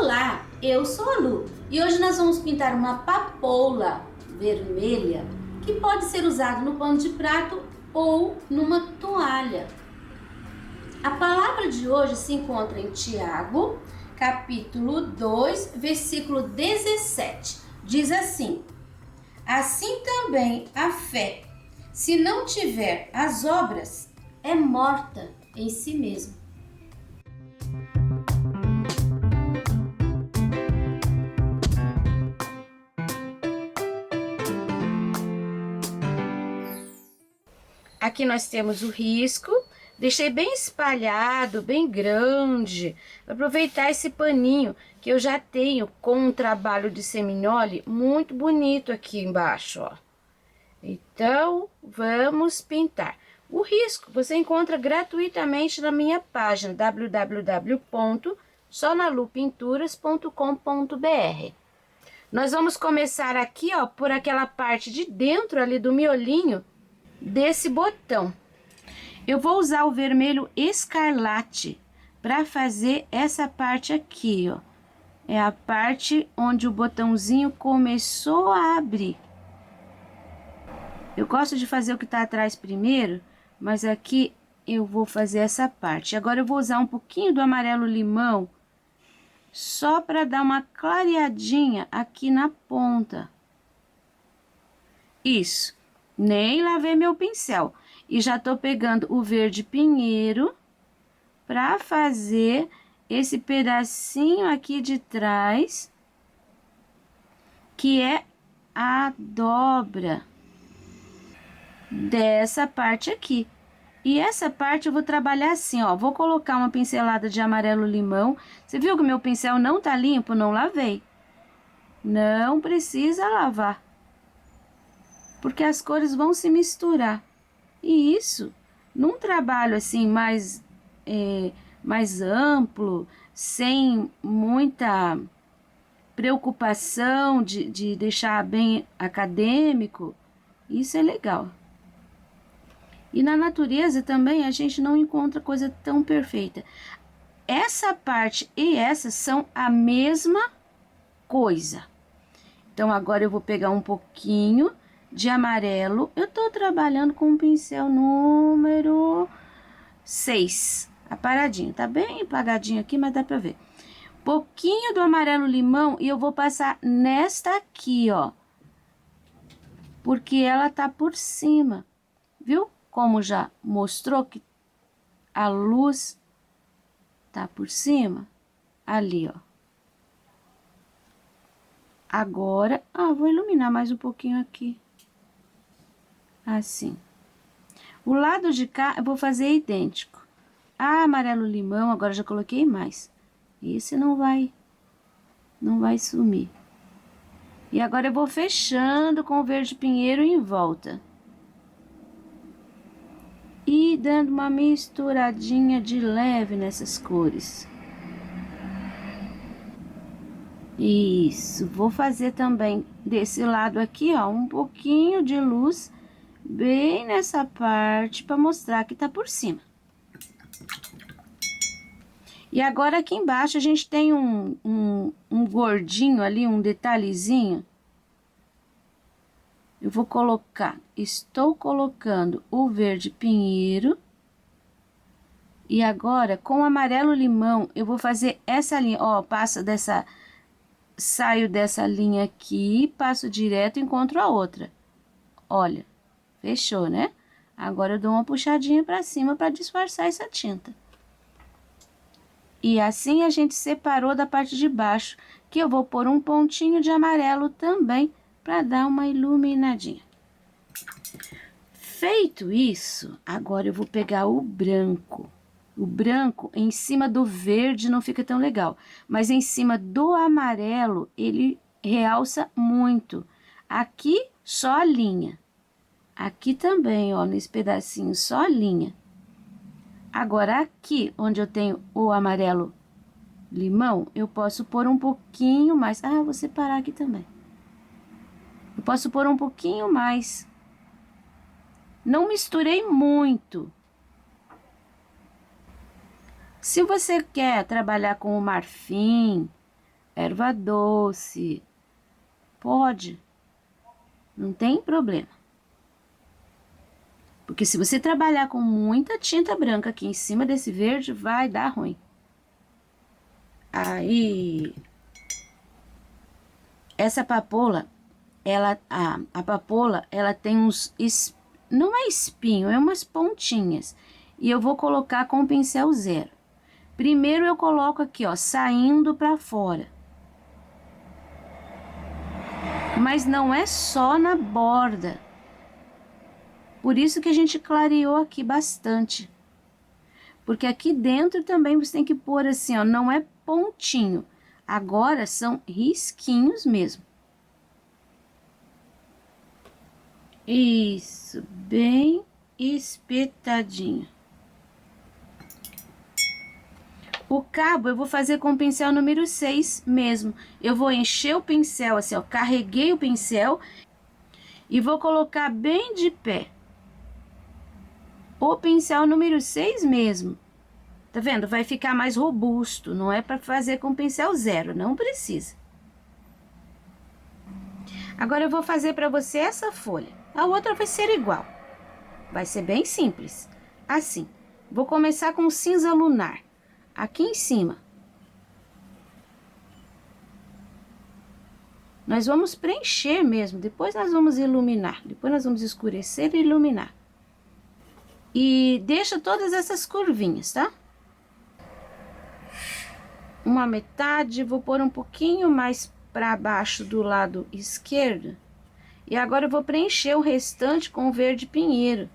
Olá, eu sou a Lu e hoje nós vamos pintar uma papoula vermelha que pode ser usada no pano de prato ou numa toalha. A palavra de hoje se encontra em Tiago, capítulo 2, versículo 17. Diz assim: assim também a fé, se não tiver as obras, é morta em si mesma. Aqui nós temos o risco, deixei bem espalhado, bem grande, para aproveitar esse paninho que eu já tenho com um trabalho de semignole muito bonito aqui embaixo, ó. Então, vamos pintar. O risco você encontra gratuitamente na minha página www.sonalupinturas.com.br. Nós vamos começar aqui, ó, por aquela parte de dentro ali do miolinho desse botão. Eu vou usar o vermelho escarlate para fazer essa parte aqui, ó. É a parte onde o botãozinho começou a abrir. Eu gosto de fazer o que tá atrás primeiro, mas aqui eu vou fazer essa parte. Agora eu vou usar um pouquinho do amarelo limão só para dar uma clareadinha aqui na ponta. Isso. Nem lavei meu pincel. E já tô pegando o verde pinheiro para fazer esse pedacinho aqui de trás, que é a dobra dessa parte aqui. E essa parte eu vou trabalhar assim, ó. Vou colocar uma pincelada de amarelo limão. Você viu que o meu pincel não tá limpo? Não lavei. Não precisa lavar, porque as cores vão se misturar. E isso, num trabalho assim mais amplo, sem muita preocupação de deixar bem acadêmico, isso é legal. E na natureza também a gente não encontra coisa tão perfeita. Essa parte e essa são a mesma coisa. Então agora eu vou pegar um pouquinho de amarelo. Eu tô trabalhando com um pincel número 6, aparadinho, tá bem apagadinho aqui, mas dá pra ver. Pouquinho do amarelo limão e eu vou passar nesta aqui, ó, porque ela tá por cima, viu? Como já mostrou que a luz tá por cima, ali, ó. Agora, vou iluminar mais um pouquinho aqui. Assim. O lado de cá eu vou fazer idêntico. Amarelo limão, agora já coloquei mais. Esse não vai sumir. E agora eu vou fechando com o verde pinheiro em volta. E dando uma misturadinha de leve nessas cores. Isso, vou fazer também desse lado aqui, ó, um pouquinho de luz bem nessa parte para mostrar que tá por cima. E agora aqui embaixo a gente tem um gordinho ali, um detalhezinho. Eu vou colocar, estou colocando o verde pinheiro. E agora com o amarelo limão eu vou fazer essa linha, ó, saio dessa linha aqui, passo direto e encontro a outra. Olha. Fechou, né? Agora eu dou uma puxadinha pra cima pra disfarçar essa tinta. E assim a gente separou da parte de baixo, que eu vou pôr um pontinho de amarelo também pra dar uma iluminadinha. Feito isso, agora eu vou pegar o branco. O branco em cima do verde não fica tão legal, mas em cima do amarelo ele realça muito. Aqui só a linha. Aqui também, ó, nesse pedacinho, só a linha. Agora, aqui, onde eu tenho o amarelo limão, eu posso pôr um pouquinho mais. Vou separar aqui também. Eu posso pôr um pouquinho mais. Não misturei muito. Se você quer trabalhar com o marfim, erva doce. Pode, não tem problema. Porque se você trabalhar com muita tinta branca aqui em cima desse verde, vai dar ruim. Aí, essa papoula, a papoula, ela tem uns, não é espinho, é umas pontinhas. E eu vou colocar com o pincel zero. Primeiro eu coloco aqui, ó, saindo pra fora. Mas não é só na borda. Por isso que a gente clareou aqui bastante. Porque aqui dentro também você tem que pôr assim, ó, não é pontinho. Agora são risquinhos mesmo. Isso, bem espetadinho. O cabo eu vou fazer com o pincel número 6 mesmo. Eu vou encher o pincel assim, ó, carreguei o pincel e vou colocar bem de pé. O pincel número 6 mesmo. Tá vendo? Vai ficar mais robusto, não é para fazer com pincel zero, não precisa. Agora eu vou fazer para você essa folha. A outra vai ser igual. Vai ser bem simples. Assim, vou começar com cinza lunar. Aqui em cima. Nós vamos preencher mesmo, depois nós vamos iluminar. Depois nós vamos escurecer e iluminar. E deixa todas essas curvinhas, tá? Uma metade, vou pôr um pouquinho mais para baixo do lado esquerdo. E agora eu vou preencher o restante com o verde pinheiro.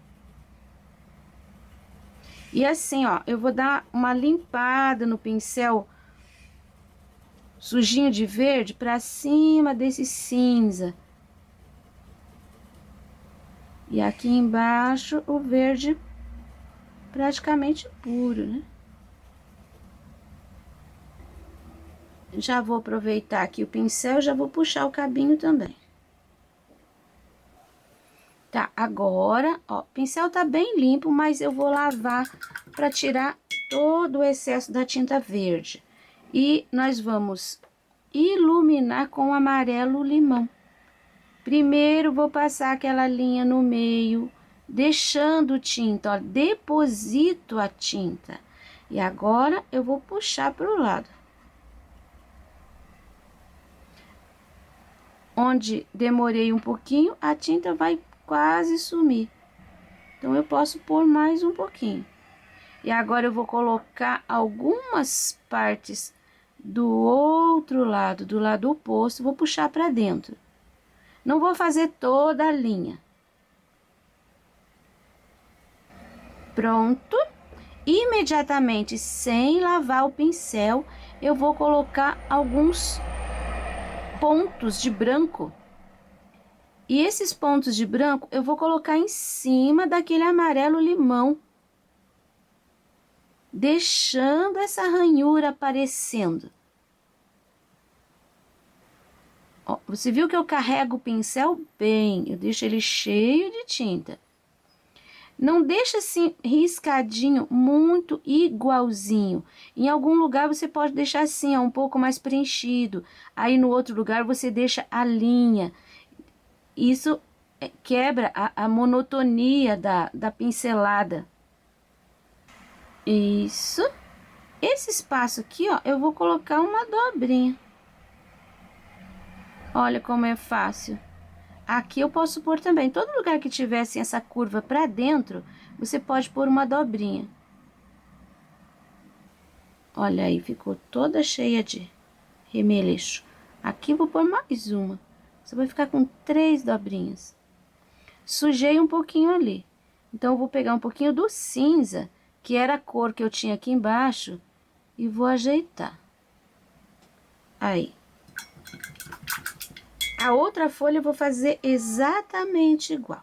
E assim, ó, eu vou dar uma limpada no pincel sujinho de verde para cima desse cinza. E aqui embaixo o verde praticamente puro, né? Já vou aproveitar aqui o pincel, já vou puxar o cabinho também. Tá, agora, ó, o pincel tá bem limpo, mas eu vou lavar para tirar todo o excesso da tinta verde. E nós vamos iluminar com amarelo limão. Primeiro, vou passar aquela linha no meio, deixando tinta, ó, deposito a tinta. E agora, eu vou puxar pro lado. Onde demorei um pouquinho, a tinta vai quase sumir. Então, eu posso pôr mais um pouquinho. E agora, eu vou colocar algumas partes do outro lado, do lado oposto, vou puxar para dentro. Não vou fazer toda a linha. Pronto. Imediatamente, sem lavar o pincel, eu vou colocar alguns pontos de branco. E esses pontos de branco eu vou colocar em cima daquele amarelo limão, deixando essa ranhura aparecendo. Ó, você viu que eu carrego o pincel bem, eu deixo ele cheio de tinta. Não deixa assim riscadinho, muito igualzinho. Em algum lugar você pode deixar assim, ó, um pouco mais preenchido. Aí no outro lugar você deixa a linha. Isso quebra a monotonia da pincelada. Isso. Esse espaço aqui, ó, eu vou colocar uma dobrinha. Olha como é fácil. Aqui eu posso pôr também. Todo lugar que tivesse essa curva para dentro, você pode pôr uma dobrinha. Olha aí, ficou toda cheia de remeleixo. Aqui eu vou pôr mais uma. Você vai ficar com 3 dobrinhas. Sujei um pouquinho ali. Então, eu vou pegar um pouquinho do cinza, que era a cor que eu tinha aqui embaixo, e vou ajeitar. Aí. A outra folha eu vou fazer exatamente igual.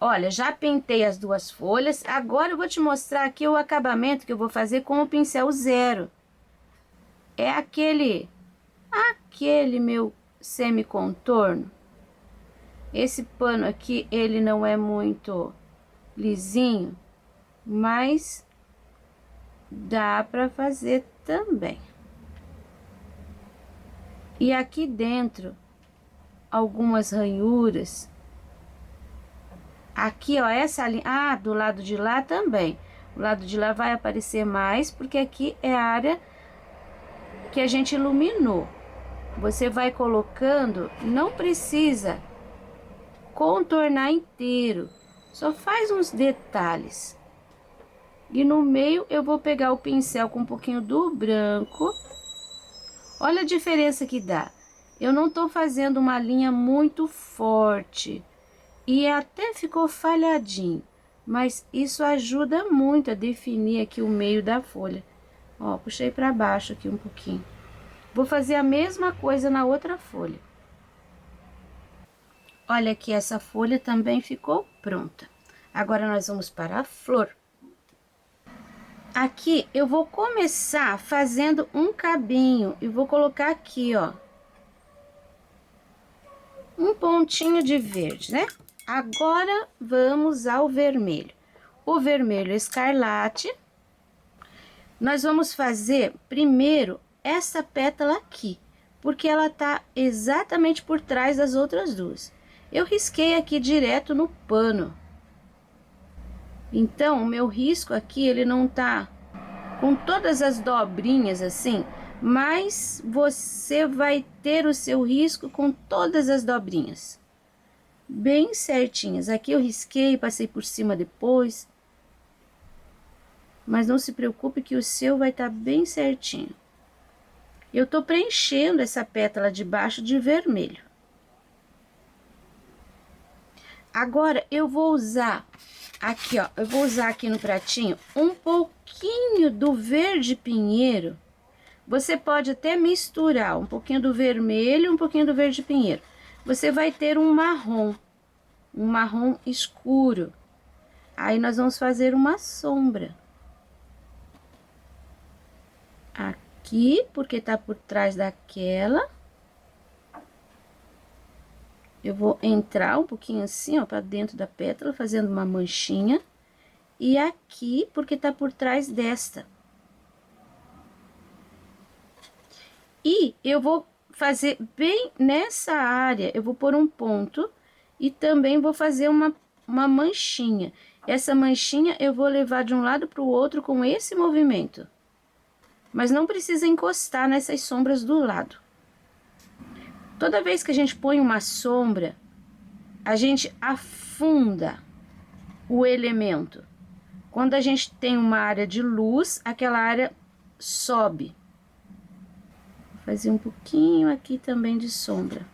Olha, já pintei as duas folhas. Agora eu vou te mostrar aqui o acabamento que eu vou fazer com o pincel zero. É aquele meu semi-contorno. Esse pano aqui, ele não é muito lisinho, mas dá pra fazer também. E aqui dentro, algumas ranhuras. Aqui, ó, essa linha... Ah, do lado de lá também. O lado de lá vai aparecer mais, porque aqui é a área que a gente iluminou. Você vai colocando, não precisa contornar inteiro. Só faz uns detalhes. E no meio eu vou pegar o pincel com um pouquinho do branco. Olha a diferença que dá. Eu não tô fazendo uma linha muito forte. E até ficou falhadinho. Mas isso ajuda muito a definir aqui o meio da folha. Ó, puxei para baixo aqui um pouquinho. Vou fazer a mesma coisa na outra folha. Olha aqui, essa folha também ficou pronta. Agora nós vamos para a flor. Aqui eu vou começar fazendo um cabinho e vou colocar aqui, ó, um pontinho de verde, né? Agora vamos ao vermelho. O vermelho escarlate. Nós vamos fazer primeiro essa pétala aqui, porque ela tá exatamente por trás das outras duas. Eu risquei aqui direto no pano. Então, o meu risco aqui, ele não tá com todas as dobrinhas assim, mas você vai ter o seu risco com todas as dobrinhas bem certinhas. Aqui eu risquei, passei por cima depois, mas não se preocupe que o seu vai estar bem certinho. Eu tô preenchendo essa pétala de baixo de vermelho. Agora eu vou usar aqui, ó, eu vou usar aqui no pratinho um pouquinho do verde pinheiro. Você pode até misturar um pouquinho do vermelho, um pouquinho do verde pinheiro. Você vai ter um marrom escuro. Aí nós vamos fazer uma sombra. Aqui, porque tá por trás daquela. Eu vou entrar um pouquinho assim, ó, pra dentro da pétala, fazendo uma manchinha. E aqui, porque tá por trás desta. E eu vou fazer bem nessa área, eu vou pôr um ponto e também vou fazer uma manchinha. Essa manchinha eu vou levar de um lado para o outro com esse movimento. Mas não precisa encostar nessas sombras do lado. Toda vez que a gente põe uma sombra, a gente afunda o elemento. Quando a gente tem uma área de luz, aquela área sobe. Vou fazer um pouquinho aqui também de sombra.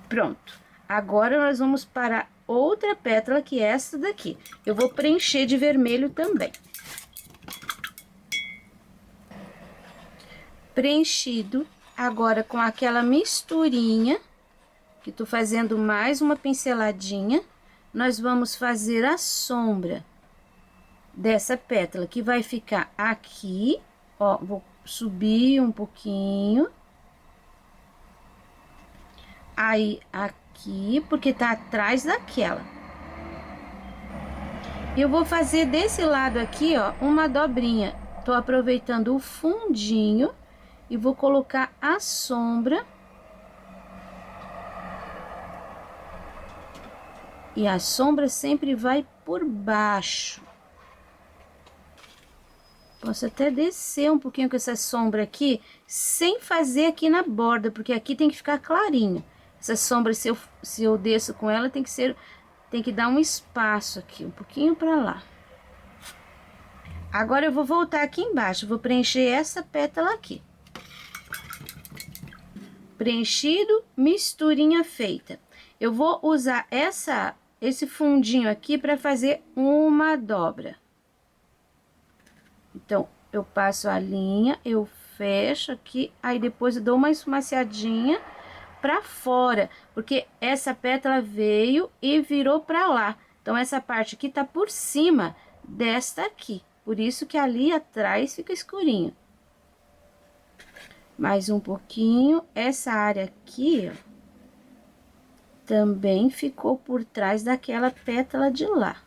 Pronto. Agora nós vamos para outra pétala, que é essa daqui. Eu vou preencher de vermelho também. Preenchido. Agora, com aquela misturinha, que tô fazendo mais uma pinceladinha, nós vamos fazer a sombra dessa pétala, que vai ficar aqui, ó, vou subir um pouquinho. Aí, aqui, porque tá atrás daquela. Eu vou fazer desse lado aqui, ó, uma dobrinha. Tô aproveitando o fundinho e vou colocar a sombra. E a sombra sempre vai por baixo. Posso até descer um pouquinho com essa sombra aqui, sem fazer aqui na borda, porque aqui tem que ficar clarinho. Essa sombra, se eu desço com ela, tem que dar um espaço aqui, um pouquinho pra lá. Agora eu vou voltar aqui embaixo, vou preencher essa pétala aqui. Preenchido, misturinha feita. Eu vou usar esse fundinho aqui para fazer uma dobra. Então, eu passo a linha, eu fecho aqui, aí depois eu dou uma esfumaciadinha para fora, porque essa pétala veio e virou para lá. Então, essa parte aqui tá por cima desta aqui, por isso que ali atrás fica escurinho. Mais um pouquinho, essa área aqui, ó, também ficou por trás daquela pétala de lá.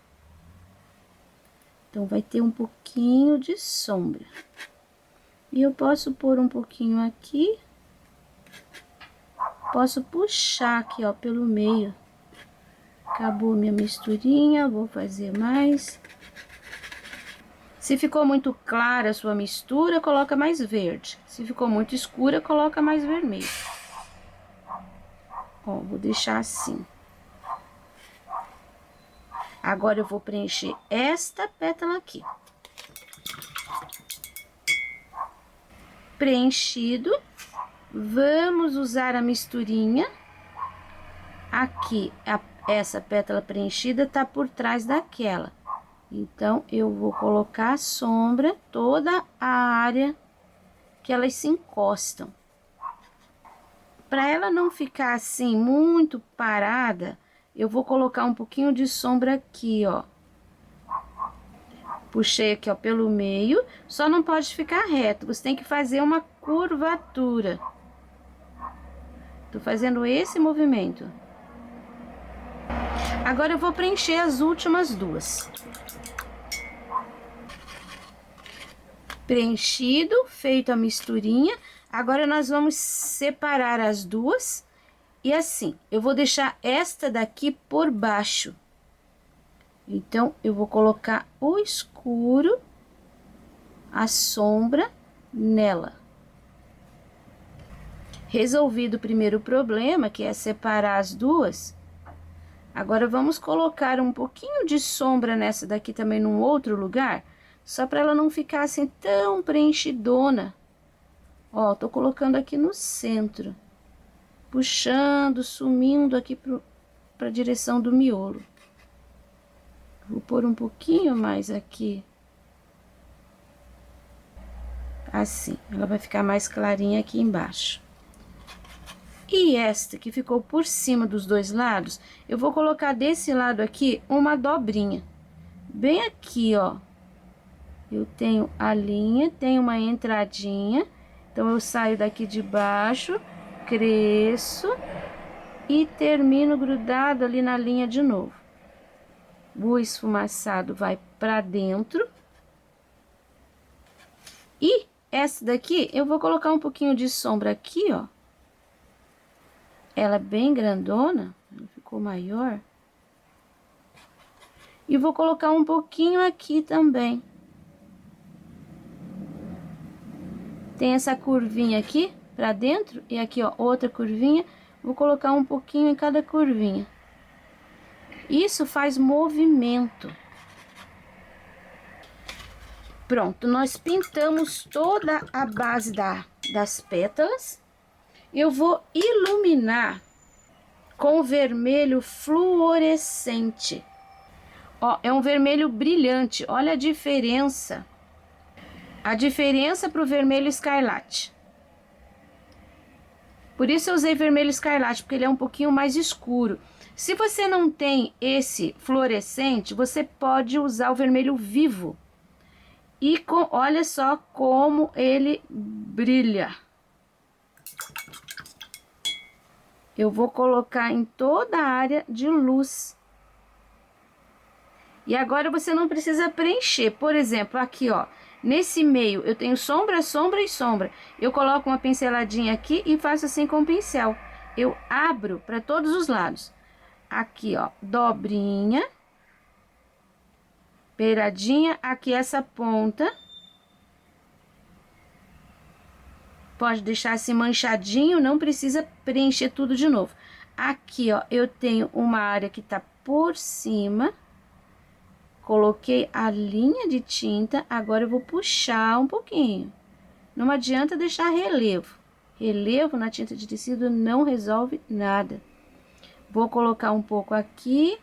Então, vai ter um pouquinho de sombra. E eu posso pôr um pouquinho aqui. Posso puxar aqui, ó, pelo meio. Acabou minha misturinha, vou fazer mais. Se ficou muito clara a sua mistura, coloca mais verde. Se ficou muito escura, coloca mais vermelho. Ó, vou deixar assim. Agora eu vou preencher esta pétala aqui. Preenchido, vamos usar a misturinha. Aqui, essa pétala preenchida tá por trás daquela. Então, eu vou colocar a sombra, toda a área que elas se encostam. Para ela não ficar assim muito parada, eu vou colocar um pouquinho de sombra aqui, ó. Puxei aqui, ó, pelo meio, só não pode ficar reto, você tem que fazer uma curvatura. Tô fazendo esse movimento. Agora eu vou preencher as últimas duas. Preenchido, feito a misturinha, agora nós vamos separar as duas. E assim, eu vou deixar esta daqui por baixo. Então, eu vou colocar o escuro, a sombra nela. Resolvido o primeiro problema, que é separar as duas, agora vamos colocar um pouquinho de sombra nessa daqui também num outro lugar, só para ela não ficar assim tão preenchidona. Ó, tô colocando aqui no centro, puxando, sumindo aqui para a direção do miolo. Vou pôr um pouquinho mais aqui. Assim, ela vai ficar mais clarinha aqui embaixo. E esta que ficou por cima dos dois lados, eu vou colocar desse lado aqui uma dobrinha. Bem aqui, ó. Eu tenho a linha, tenho uma entradinha. Então, eu saio daqui de baixo, cresço e termino grudado ali na linha de novo. O esfumaçado vai pra dentro. E essa daqui, eu vou colocar um pouquinho de sombra aqui, ó. Ela é bem grandona, ela ficou maior. E vou colocar um pouquinho aqui também. Tem essa curvinha aqui pra dentro e aqui, ó, outra curvinha. Vou colocar um pouquinho em cada curvinha. Isso faz movimento. Pronto, nós pintamos toda a base das pétalas. Eu vou iluminar com vermelho fluorescente. Ó, é um vermelho brilhante, olha a diferença. A diferença para o vermelho escarlate. Por isso eu usei vermelho escarlate, porque ele é um pouquinho mais escuro. Se você não tem esse fluorescente, você pode usar o vermelho vivo. E olha só como ele brilha. Eu vou colocar em toda a área de luz. E agora você não precisa preencher. Por exemplo, aqui, ó, nesse meio eu tenho sombra, sombra e sombra. Eu coloco uma pinceladinha aqui e faço assim com o pincel. Eu abro para todos os lados. Aqui, ó, dobrinha, beiradinha, aqui essa ponta. Pode deixar assim manchadinho, não precisa preencher tudo de novo. Aqui, ó, eu tenho uma área que tá por cima. Coloquei a linha de tinta, agora eu vou puxar um pouquinho. Não adianta deixar relevo. Relevo na tinta de tecido não resolve nada. Vou colocar um pouco aqui.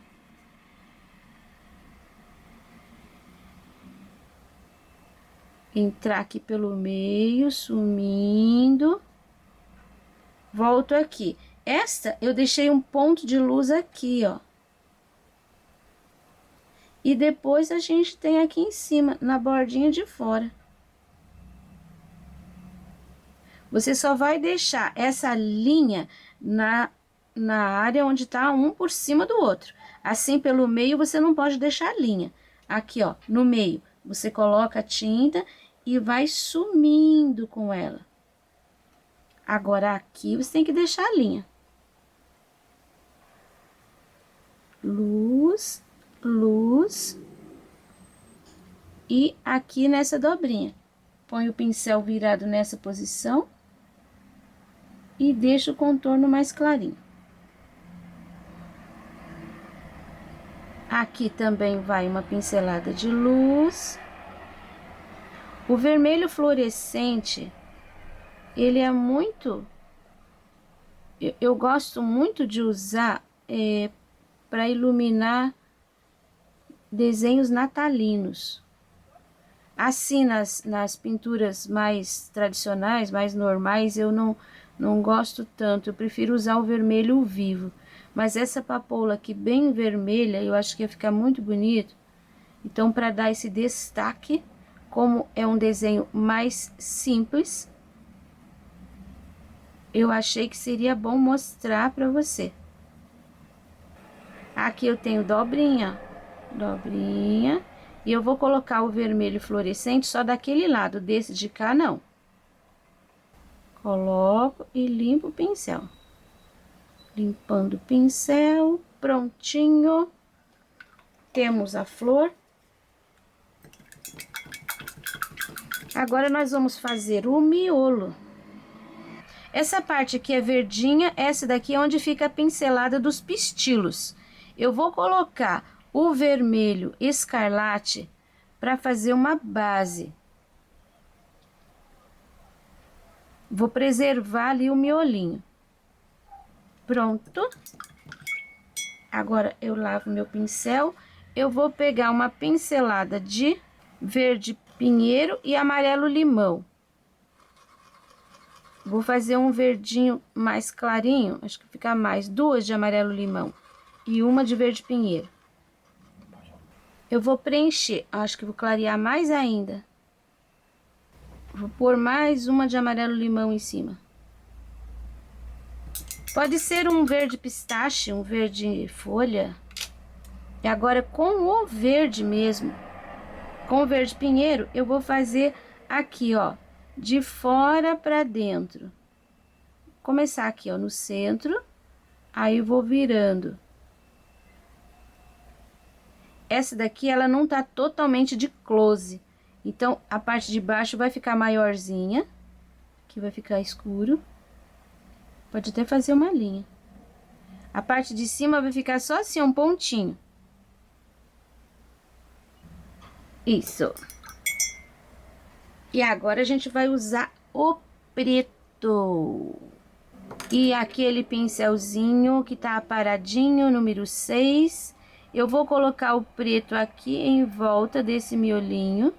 Entrar aqui pelo meio, sumindo. Volto aqui. Esta, eu deixei um ponto de luz aqui, ó. E depois a gente tem aqui em cima, na bordinha de fora. Você só vai deixar essa linha na área onde tá um por cima do outro. Assim, pelo meio, você não pode deixar a linha. Aqui, ó, no meio, você coloca a tinta e vai sumindo com ela. Agora, aqui você tem que deixar a linha. Luz, luz. E aqui nessa dobrinha. Põe o pincel virado nessa posição. E deixa o contorno mais clarinho. Aqui também vai uma pincelada de luz. O vermelho fluorescente, ele é muito... Eu gosto muito de usar para iluminar desenhos natalinos. Assim, nas pinturas mais tradicionais, mais normais, eu não gosto tanto. Eu prefiro usar o vermelho vivo. Mas essa papoula aqui bem vermelha, eu acho que ia ficar muito bonito. Então, para dar esse destaque, como é um desenho mais simples, eu achei que seria bom mostrar para você. Aqui eu tenho dobrinha, dobrinha, e eu vou colocar o vermelho fluorescente só daquele lado, desse de cá não. Coloco e limpo o pincel. Limpando o pincel, prontinho. Temos a flor. Agora, nós vamos fazer o miolo. Essa parte aqui é verdinha, essa daqui é onde fica a pincelada dos pistilos. Eu vou colocar o vermelho escarlate para fazer uma base. Vou preservar ali o miolinho. Pronto. Agora, eu lavo meu pincel. Eu vou pegar uma pincelada de verde pinheiro e amarelo limão. Vou fazer um verdinho mais clarinho, acho que fica mais, 2 de amarelo limão e uma de verde pinheiro. Eu vou preencher, acho que vou clarear mais ainda. Vou pôr mais uma de amarelo limão em cima. Pode ser um verde pistache, um verde folha. E agora com o verde mesmo, com o verde pinheiro, eu vou fazer aqui, ó, de fora para dentro. Começar aqui, ó, no centro, aí vou virando. Essa daqui, ela não tá totalmente de close, então a parte de baixo vai ficar maiorzinha, aqui vai ficar escuro. Pode até fazer uma linha. A parte de cima vai ficar só assim, um pontinho. Isso. E agora a gente vai usar o preto. E aquele pincelzinho que tá aparadinho, número 6. Eu vou colocar o preto aqui em volta desse miolinho.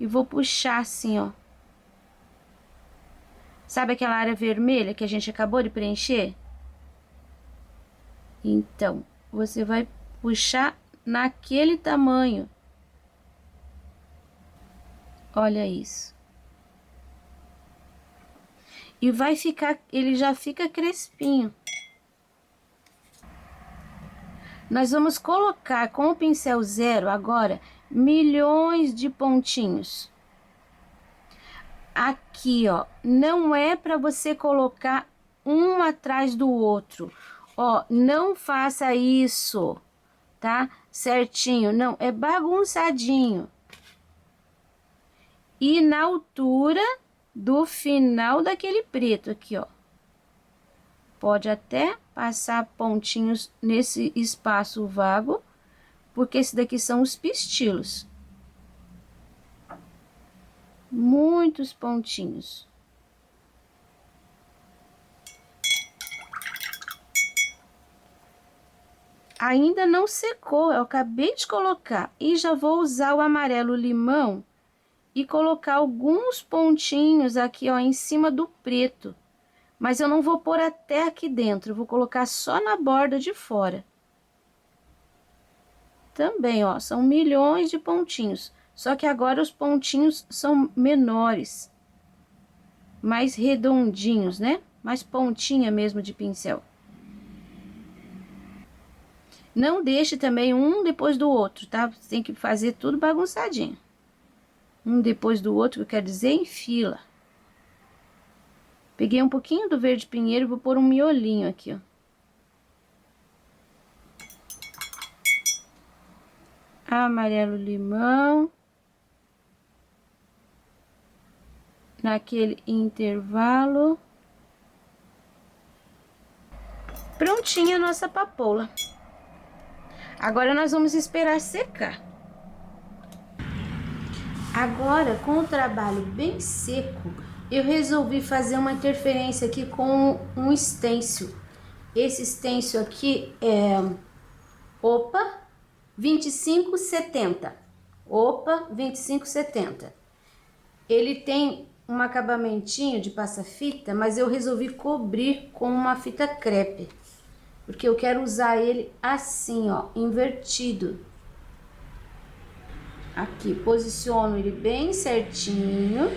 E vou puxar assim, ó. Sabe aquela área vermelha que a gente acabou de preencher? Então, você vai puxar naquele tamanho. Olha isso. E vai ficar, ele já fica crespinho. Nós vamos colocar com o pincel zero agora milhões de pontinhos. Aqui, ó, não é para você colocar um atrás do outro. Ó, não faça isso, tá? Certinho, não, é bagunçadinho. E na altura do final daquele preto aqui, ó. Pode até passar pontinhos nesse espaço vago, porque esse daqui são os pistilos. Muitos pontinhos. Ainda não secou, eu acabei de colocar. E já vou usar o amarelo limão e colocar alguns pontinhos aqui, ó, em cima do preto. Mas eu não vou pôr até aqui dentro, eu vou colocar só na borda de fora. Também, ó, são milhões de pontinhos. Só que agora os pontinhos são menores. Mais redondinhos, né? Mais pontinha mesmo de pincel. Não deixe também um depois do outro, tá? Você tem que fazer tudo bagunçadinho. um depois do outro, que eu quero dizer, em fila. Peguei um pouquinho do verde pinheiro e vou pôr um miolinho aqui, ó. Amarelo limão. Naquele intervalo. Prontinha a nossa papoula. Agora nós vamos esperar secar. Agora, com o trabalho bem seco, eu resolvi fazer uma interferência aqui com um stencil. Esse stencil aqui é Opa 2570. Opa 2570. Ele tem um acabamentinho de passa-fita, mas eu resolvi cobrir com uma fita crepe. Porque eu quero usar ele assim, ó, invertido. Aqui, posiciono ele bem certinho.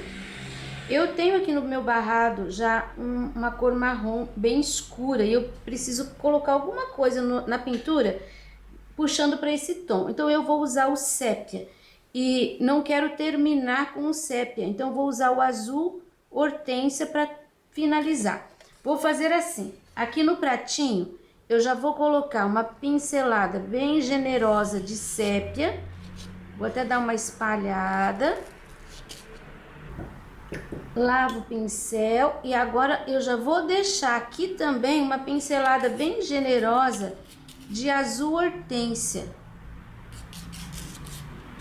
Eu tenho aqui no meu barrado já uma cor marrom bem escura e eu preciso colocar alguma coisa na pintura puxando para esse tom. Então eu vou usar o sépia e não quero terminar com o sépia, então vou usar o azul hortênsia para finalizar. Vou fazer assim, aqui no pratinho eu já vou colocar uma pincelada bem generosa de sépia. Vou até dar uma espalhada. Lavo o pincel e agora eu já vou deixar aqui também uma pincelada bem generosa de azul hortênsia,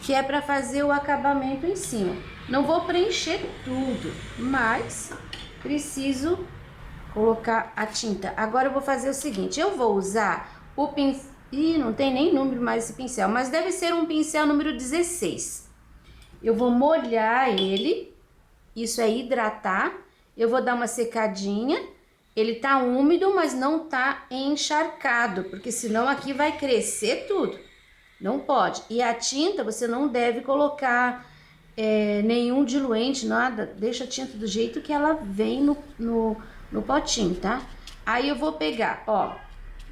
que é para fazer o acabamento em cima. Não vou preencher tudo, mas preciso colocar a tinta. Agora eu vou fazer o seguinte, eu vou usar o pincel. Ih, não tem nem número mais esse pincel, mas deve ser um pincel número 16. Eu vou molhar ele, isso é hidratar. Eu vou dar uma secadinha. Ele tá úmido, mas não tá encharcado, porque senão aqui vai crescer tudo. Não pode. E a tinta você não deve colocar nenhum diluente, nada. Deixa a tinta do jeito que ela vem no potinho, tá? Aí eu vou pegar, ó.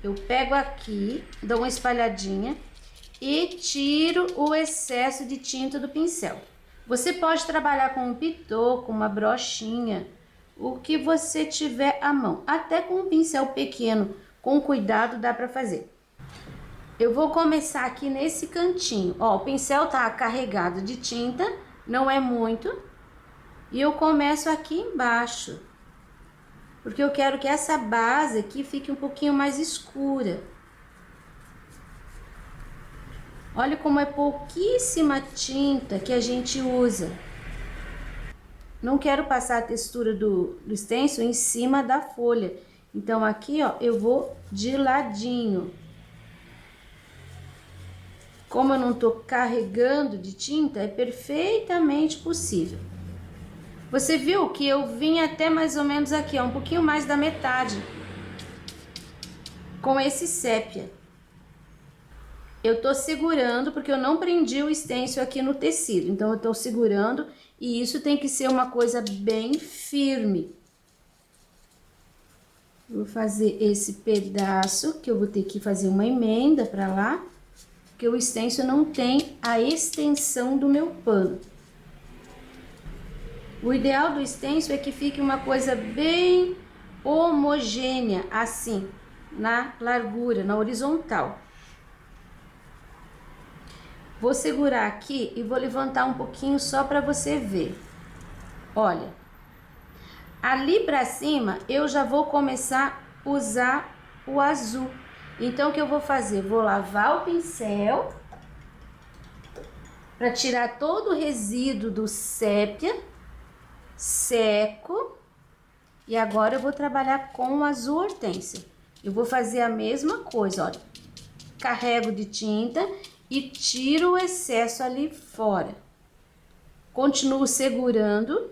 Eu pego aqui, dou uma espalhadinha e tiro o excesso de tinta do pincel. Você pode trabalhar com um pitô, com uma brochinha, o que você tiver à mão. Até com um pincel pequeno, com cuidado, dá pra fazer. Eu vou começar aqui nesse cantinho. Ó, o pincel tá carregado de tinta, não é muito. E eu começo aqui embaixo, porque eu quero que essa base aqui fique um pouquinho mais escura. Olha como é pouquíssima tinta que a gente usa. Não quero passar a textura do stencil em cima da folha. Então, aqui, ó, eu vou de ladinho. Como eu não tô carregando de tinta, é perfeitamente possível. Você viu que eu vim até mais ou menos aqui, ó, um pouquinho mais da metade. Com esse sépia. Eu tô segurando, porque eu não prendi o stencil aqui no tecido. Então, eu tô segurando e isso tem que ser uma coisa bem firme. Vou fazer esse pedaço, que eu vou ter que fazer uma emenda pra lá, porque o stencil não tem a extensão do meu pano. O ideal do stencil é que fique uma coisa bem homogênea, assim, na largura, na horizontal. Vou segurar aqui e vou levantar um pouquinho só para você ver. Olha, ali para cima eu já vou começar a usar o azul. Então, o que eu vou fazer? Vou lavar o pincel para tirar todo o resíduo do sépia, seco. E agora eu vou trabalhar com o azul hortênsia. Eu vou fazer a mesma coisa, olha. Carrego de tinta e tiro o excesso ali fora. Continuo segurando.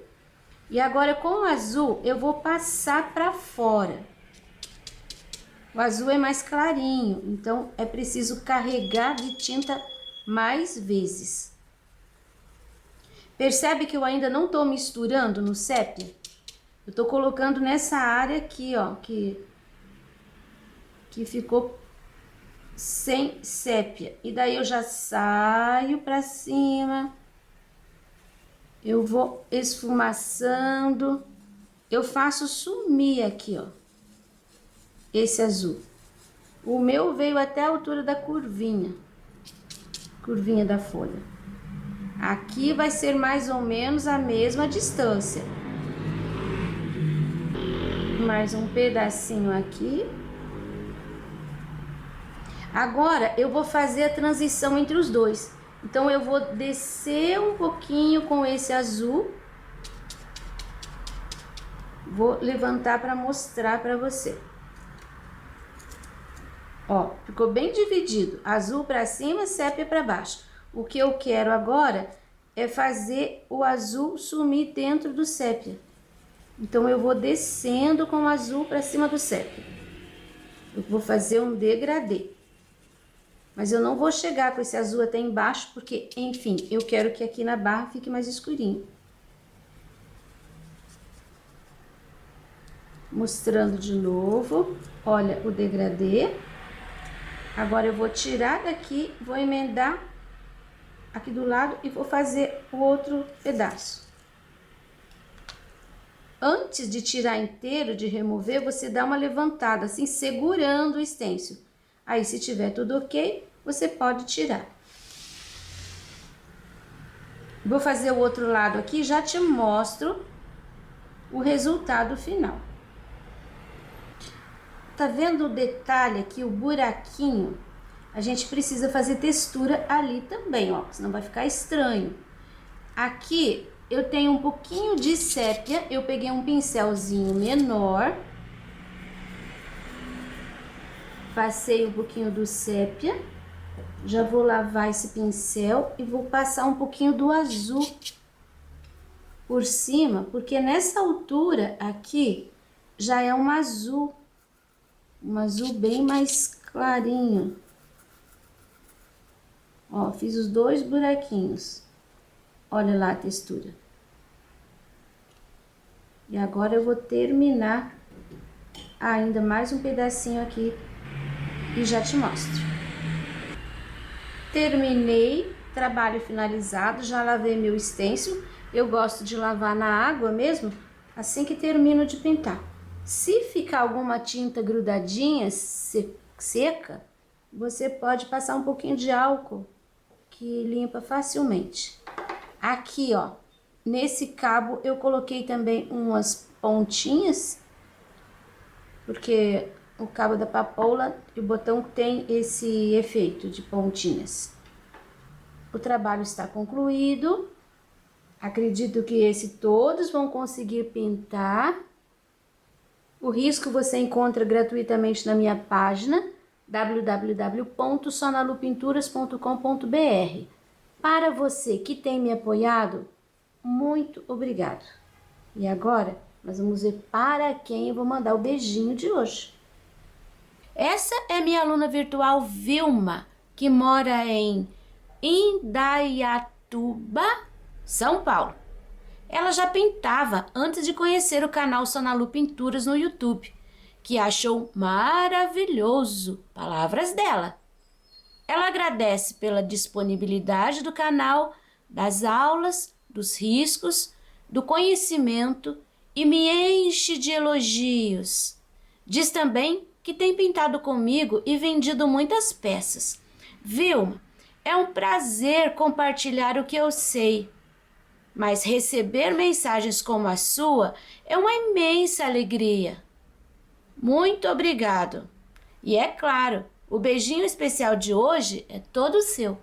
E agora com o azul eu vou passar para fora. O azul é mais clarinho, então é preciso carregar de tinta mais vezes. Percebe que eu ainda não tô misturando no sépia? Eu tô colocando nessa área aqui, ó, que ficou sem sépia. E daí eu já saio pra cima Eu vou esfumaçando. Eu faço sumir aqui, ó, esse azul. O meu veio até a altura da curvinha da folha. Aqui vai ser mais ou menos a mesma distância. Mais um pedacinho aqui. Agora, eu vou fazer a transição entre os dois. Então, eu vou descer um pouquinho com esse azul. Vou levantar para mostrar para você. Ó, ficou bem dividido. Azul para cima, sépia para baixo. O que eu quero agora é fazer o azul sumir dentro do sépia. Então, eu vou descendo com o azul para cima do sépia. Eu vou fazer um degradê. Mas eu não vou chegar com esse azul até embaixo, porque, enfim, eu quero que aqui na barra fique mais escurinho. Mostrando de novo, olha o degradê. Agora eu vou tirar daqui, vou emendar aqui do lado e vou fazer o outro pedaço. Antes de tirar inteiro, de remover, você dá uma levantada, assim, segurando o stencil. Aí, se tiver tudo ok, você pode tirar. Vou fazer o outro lado aqui, já te mostro o resultado final. Tá vendo o detalhe aqui, o buraquinho? A gente precisa fazer textura ali também, ó, senão vai ficar estranho. Aqui eu tenho um pouquinho de sépia, eu peguei um pincelzinho menor. Passei um pouquinho do sépia, já vou lavar esse pincel e vou passar um pouquinho do azul por cima, porque nessa altura aqui já é um azul bem mais clarinho. Ó, fiz os dois buraquinhos, olha lá a textura. E agora eu vou terminar ainda mais um pedacinho aqui e já te mostro. Terminei, trabalho finalizado, já lavei meu stencil. Eu gosto de lavar na água mesmo, assim que termino de pintar. Se ficar alguma tinta grudadinha, seca, você pode passar um pouquinho de álcool, que limpa facilmente. Aqui, ó, nesse cabo eu coloquei também umas pontinhas, porque o cabo da papoula e o botão tem esse efeito de pontinhas. O trabalho está concluído. Acredito que todos vão conseguir pintar. O risco você encontra gratuitamente na minha página www.sonalupinturas.com.br. Para você que tem me apoiado, muito obrigado. E agora nós vamos ver para quem eu vou mandar o beijinho de hoje. Essa é minha aluna virtual Vilma, que mora em Indaiatuba, São Paulo. Ela já pintava antes de conhecer o canal Sonalu Pinturas no YouTube, que achou maravilhoso, palavras dela. Ela agradece pela disponibilidade do canal, das aulas, dos riscos, do conhecimento e me enche de elogios. Diz também que tem pintado comigo e vendido muitas peças. Vilma, é um prazer compartilhar o que eu sei, mas receber mensagens como a sua é uma imensa alegria. Muito obrigado. E é claro, o beijinho especial de hoje é todo seu.